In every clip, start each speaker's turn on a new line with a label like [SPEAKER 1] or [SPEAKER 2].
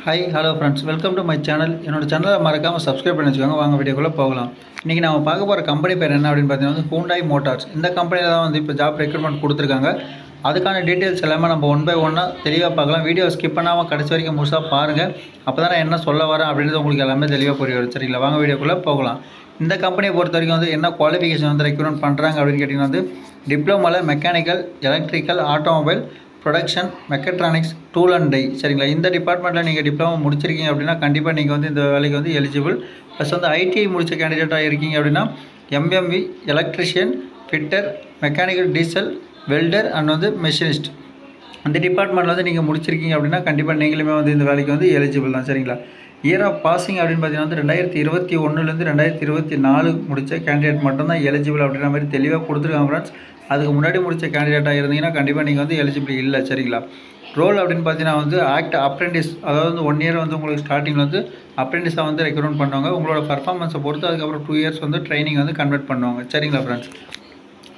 [SPEAKER 1] Hi hello friends, welcome to my channel. என்னோட சேனலை மறக்காமல் சப்ஸ்கிரைப் பண்ணி வச்சுக்கோங்க. வாங்க வீடியோக்குள்ளே போகலாம். இன்றைக்கி நம்ம பார்க்க போகிற கம்பெனி பேர் என்ன அப்படின்னு பார்த்தீங்கன்னா ஹூண்டாய் மோட்டார்ஸ். இந்த கம்பெனியில் தான் வந்து இப்போ ஜாப் ரெக்ரூட்மெண்ட் கொடுத்துருக்காங்க. அதுக்கான டீட்டெயில்ஸ் எல்லாமே நம்ம ஒன் பை ஒன்னாக தெளிவாக பார்க்கலாம். வீடியோ ஸ்கிப் பண்ணாமல் கடைசி வரைக்கும் முழுசாக பாருங்கள். அப்போ தான் நான் என்ன சொல்ல வரேன் அப்படின்றது உங்களுக்கு எல்லாமே தெளிவாக புரியும். சரிங்களா, வாங்க வீடியோக்குள்ளே போகலாம். இந்த கம்பெனியை பொறுத்த வரைக்கும் வந்து என்ன குவாலிஃபிகேஷன் வந்து ரெக்ரூட்மெண்ட் பண்ணுறாங்க அப்படின்னு கேட்டிங்கன்னா வந்து டிப்ளமோவில் mechanical, electrical, automobile, production, mechatronics, tool and die. சரிங்களா, இந்த டிபார்ட்மெண்ட்டில் நீங்கள் டிப்ளமோ முடிச்சிருக்கீங்க அப்படின்னா கண்டிப்பாக நீங்கள் வந்து இந்த வேலைக்கு வந்து எலிஜிபிள். ப்ளஸ் வந்து ஐடிஐ முடித்த கேண்டிடேட்டாக இருக்கீங்க அப்படின்னா MMV, electrician, fitter, mechanical, diesel, welder and வந்து மெஷினிஸ்ட் அந்த டிபார்ட்மெண்ட்டில் வந்து நீங்கள் முடிச்சிருக்கீங்க அப்படின்னா கண்டிப்பாக நீங்களுமே வந்து இந்த வேலைக்கு வந்து எலிஜிபிள் தான். சரிங்களா, இயர் ஆஃப் பாசிங் அப்படின்னு பார்த்தீங்கன்னா வந்து 2021 2024 முடித்த கேண்டிடேட் மட்டும்தான் எலிஜிபிள் அப்படின்ற மாதிரி தெளிவாக கொடுத்துருக்காங்க ஃப்ரெண்ட்ஸ். அதுக்கு முன்னாடி முடித்த கேண்டிடேட்டாக இருந்தீங்கன்னா கண்டிப்பாக நீங்கள் வந்து எலிஜிபிள் இல்லை. சரிங்களா, ரோல் அப்படின்னு பார்த்தீங்கன்னா வந்து அப்ரெண்டிஸ், அதாவது வந்து 1 இயர் வந்து உங்களுக்கு ஸ்டார்டிங்கில் வந்து அப்ரெண்டிஸாக வந்து ரெக்ரூட் பண்ணுவாங்க. உங்களோட பர்ஃபார்மன்ஸை பொறுத்து அதுக்கப்புறம் 2 இயர்ஸ் வந்து ட்ரைனிங் வந்து கன்வெர்ட் பண்ணுவாங்க. சரிங்களா ஃப்ரெண்ட்ஸ்,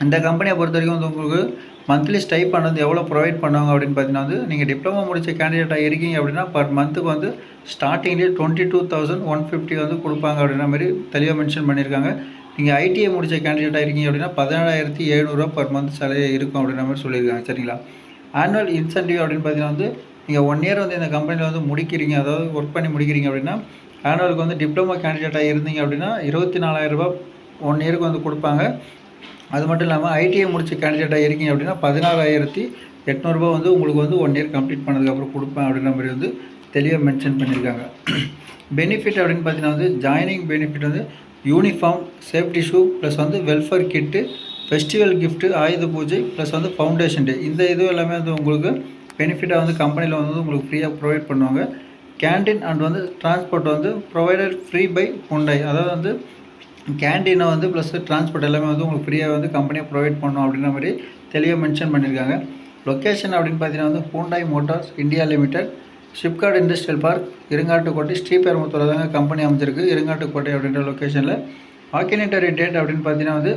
[SPEAKER 1] இந்த கம்பெனியை பொறுத்த வரைக்கும் வந்து உங்களுக்கு மந்த்லி ஸ்டைப்பண்ட் வந்து எவ்வளோ ப்ரொவைட் பண்ணுவாங்க அப்படின்னு பார்த்தீங்கன்னா வந்து நீங்கள் டிப்ளமோ முடித்த கேண்டிடேட்டாக இருக்கீங்க அப்படின்னா பர் மந்த்துக்கு வந்து ஸ்டார்டிங்லேயே 22,150 வந்து கொடுப்பாங்க அப்படின்ற மாதிரி தெளிவாக மென்ஷன் பண்ணியிருக்காங்க. நீங்கள் ஐடிஐ முடித்த கேண்டிடேட்டாக இருக்கீங்க அப்படின்னா 17,700 பர் மந்த் சேலரி இருக்கும் அப்படின்ற மாதிரி சொல்லியிருக்காங்க. சரிங்களா, ஆனுவல் இன்சென்டிவ் அப்படின்னு பார்த்தீங்கன்னா வந்து நீங்கள் 1 இயர் வந்து இந்த கம்பெனியில் வந்து முடிக்கிறீங்க, அதாவது ஒர்க் பண்ணி முடிக்கிறீங்க அப்படின்னா ஆனுவலுக்கு வந்து டிப்ளமோ கேண்டிடேட்டாக இருந்தீங்க அப்படின்னா 24,000 1 இயருக்கு வந்து கொடுப்பாங்க. அது மட்டும் இல்லாமல் ஐடிஐ முடித்த கேண்டிடேட்டாக இருக்கீங்க அப்படின்னா 16,800 வந்து உங்களுக்கு வந்து 1 இயர் கம்ப்ளீட் பண்ணதுக்கப்புறம் கொடுப்பேன் அப்படின்ற மாதிரி வந்து தெளிவாக மென்ஷன் பண்ணியிருக்காங்க. பெனிஃபிட் அப்படின்னு பார்த்தீங்கன்னா வந்து ஜாயினிங் பெனிஃபிட் வந்து யூனிஃபார்ம், சேஃப்டி ஷூ, ப்ளஸ் வந்து வெல்ஃபேர் கிட்டு, ஃபெஸ்டிவல் கிஃப்ட்டு, ஆயுத பூஜை, ப்ளஸ் வந்து ஃபவுண்டேஷன் டே, இந்த இது எல்லாமே வந்து உங்களுக்கு பெனிஃபிட்டாக வந்து கம்பெனியில் வந்து உங்களுக்கு ஃப்ரீயாக ப்ரொவைட் பண்ணுவாங்க. கேண்டீன் அண்ட் வந்து டிரான்ஸ்போர்ட் வந்து ப்ரொவைடட் ஃப்ரீ பை ஹூண்டாய், அதாவது வந்து கேண்டீனை வந்து ப்ளஸ் டிரான்ஸ்போர்ட் எல்லாமே வந்து உங்களுக்கு ஃப்ரீயாக வந்து கம்பெனியை ப்ரொவைட் பண்ணணும் அப்படின்ற மாதிரி தெளிவாக மென்ஷன் பண்ணியிருக்காங்க. லொக்கேஷன் அப்படின்னு பார்த்தீங்கன்னா வந்து Hyundai Motors India Limited, SIPCOT industrial park, Irungattukottai, Sriperumbudur தாங்க கம்பெனி அமைச்சிருக்கு. இருங்காட்டுக்கோட்டை அப்படின்ற லொக்கேஷனில். வாக்கினேட்டரி டேட் அப்படின்னு பார்த்தீங்கன்னா வந்து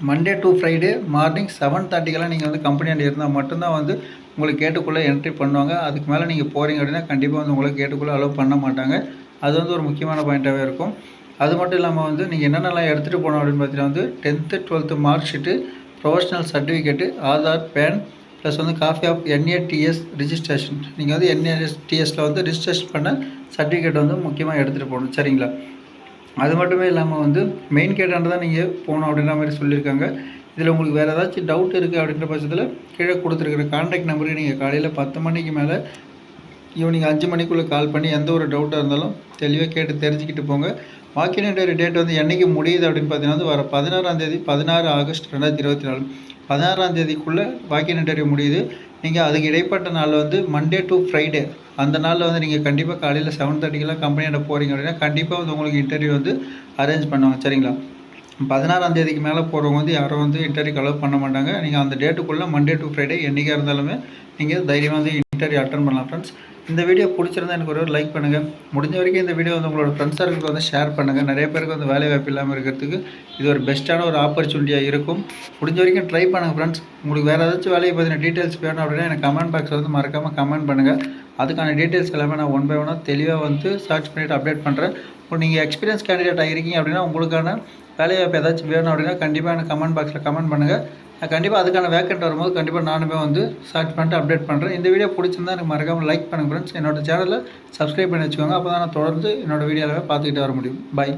[SPEAKER 1] மண்டே டு ஃப்ரைடே மார்னிங் 7:30 நீங்கள் வந்து கம்பெனியாண்ட இருந்தால் மட்டும்தான் வந்து உங்களுக்கு கேட்டுக்குள்ளே என்ட்ரி பண்ணுவாங்க. அதுக்கு மேலே நீங்கள் போகிறீங்க அப்படின்னா கண்டிப்பாக வந்து உங்களை கேட்டுக்குள்ளே அலோவ் பண்ண மாட்டாங்க. அது வந்து ஒரு முக்கியமான பாயிண்ட்டாகவே இருக்கும். அது மட்டும் இல்லாமல் வந்து நீங்கள் என்னென்னலாம் எடுத்துகிட்டு போகணும் அப்படின்னு பார்த்தீங்கன்னா வந்து 10th 12th mark sheet, professional certificate, Aadhaar, PAN, plus வந்து காப்பி ஆஃப் NATS ரிஜிஸ்ட்ரேஷன், நீங்கள் வந்து NATSல வந்து ரிஜிஸ்ட்ரேஷன் பண்ண சர்டிஃபிகேட் வந்து முக்கியமாக எடுத்துகிட்டு போகணும். சரிங்களா, அது மட்டுமே இல்லாமல் வந்து மெயின் கேட்டாண்டு தான் நீங்கள் போகணும் அப்படின்ற மாதிரி சொல்லியிருக்காங்க. இதில் உங்களுக்கு வேறு ஏதாச்சும் டவுட் இருக்குது அப்படின்ற பட்சத்தில் கீழே கொடுத்துருக்குற கான்டாக்ட் நம்பருக்கு நீங்கள் காலையில் 10 மணிக்கு மேலே ஈவினிங் 5 மணிக்குள்ளே கால் பண்ணி எந்த ஒரு டவுட்டாக இருந்தாலும் தெளிவாக கேட்டு தெரிஞ்சுக்கிட்டு போங்க. வாக்கினேட்டரி டேட் வந்து என்றைக்கு முடியுது அப்படின்னு பார்த்தீங்கன்னா வந்து வர 16ஆம் தேதி 16 ஆகஸ்ட் 2024 16ஆம் தேதிக்குள்ளே வாக்கினேட்டரி முடியுது. நீங்கள் அதுக்கு இடைப்பட்ட நாள் வந்து மண்டே டு ஃப்ரைடே, அந்த நாளில் வந்து நீங்கள் கண்டிப்பாக காலையில் 7:30 கம்பெனியோட போகிறீங்க அப்படின்னா கண்டிப்பாக வந்து உங்களுக்கு இன்டர்வியூ வந்து அரேஞ்ச் பண்ணுவாங்க. சரிங்களா, 16ஆம் தேதிக்கு மேலே போகிறவங்க வந்து யாரும் வந்து இன்டர்வியூக்கு அலோவ் பண்ண மாட்டாங்க. நீங்கள் அந்த டேட்டுக்குள்ளே மண்டே டு ஃப்ரைடே என்றைக்காக இருந்தாலுமே நீங்கள் தைரியமாக வந்து இன்டர்வியூ அட்டன் பண்ணலாம். ஃப்ரெண்ட்ஸ், இந்த வீடியோ பிடிச்சிருந்தா எனக்கு ஒரு லைக் பண்ணுங்கள். முடிஞ்ச வரைக்கும் இந்த வீடியோ வந்து உங்களோட ஃப்ரெண்ட்ஸ் சர்க்கிளுக்கு வந்து ஷேர் பண்ணுங்கள். நிறைய பேருக்கு வந்து வேலை வாய்ப்பு இல்லாமல் இருக்கிறதுக்கு இது ஒரு பெஸ்ட்டான ஒரு ஆப்பர்ச்சுனிட்டியாக இருக்கும். முடிஞ்ச வரைக்கும் ட்ரை பண்ணுங்கள் ஃப்ரெண்ட்ஸ். உங்களுக்கு வேறு ஏதாச்சும் வேலையை பற்றின டீட்டெயில்ஸ் வேணும் அப்படின்னா எனக்கு கமெண்ட் பாக்ஸில் வந்து மறக்காமல் கமெண்ட் பண்ணுங்கள். அதுக்கான டீட்டெயில்ஸ் எல்லாமே நான் ஒன் பை ஒன்னாக தெளிவாக வந்து சர்ச் பண்ணிவிட்டு அப்டேட் பண்ணுறேன். இப்போ நீங்கள் எக்ஸ்பீரியன்ஸ் கேண்டிடேட் ஆகிருக்கீங்க அப்படின்னா உங்களுக்கான வேலை வாய்ப்பு ஏதாச்சும் வேணும் அப்படின்னா கண்டிப்பாக எனக்கு கமெண்ட் பாக்ஸில் கமெண்ட் பண்ணுங்கள். நான் கண்டிப்பாக அதுக்கான வேக்கண்ட் வரும்போது கண்டிப்பாக நானுமே வந்து சர்ச் பண்ணிட்டு அப்டேட் பண்ணுறேன். இந்த வீடியோ பிடிச்சிருந்தா எனக்கு மறக்காமல் லைக் பண்ணுங்கள் ஃப்ரெண்ட்ஸ். என்னோட சேனலை சப்ஸ்கிரைப் பண்ணி வச்சுக்கோங்க. அப்போ தான் நான் தொடர்ந்து என்னோடய வீடியோவை பார்த்துக்கிட்டு வர முடியும். பை.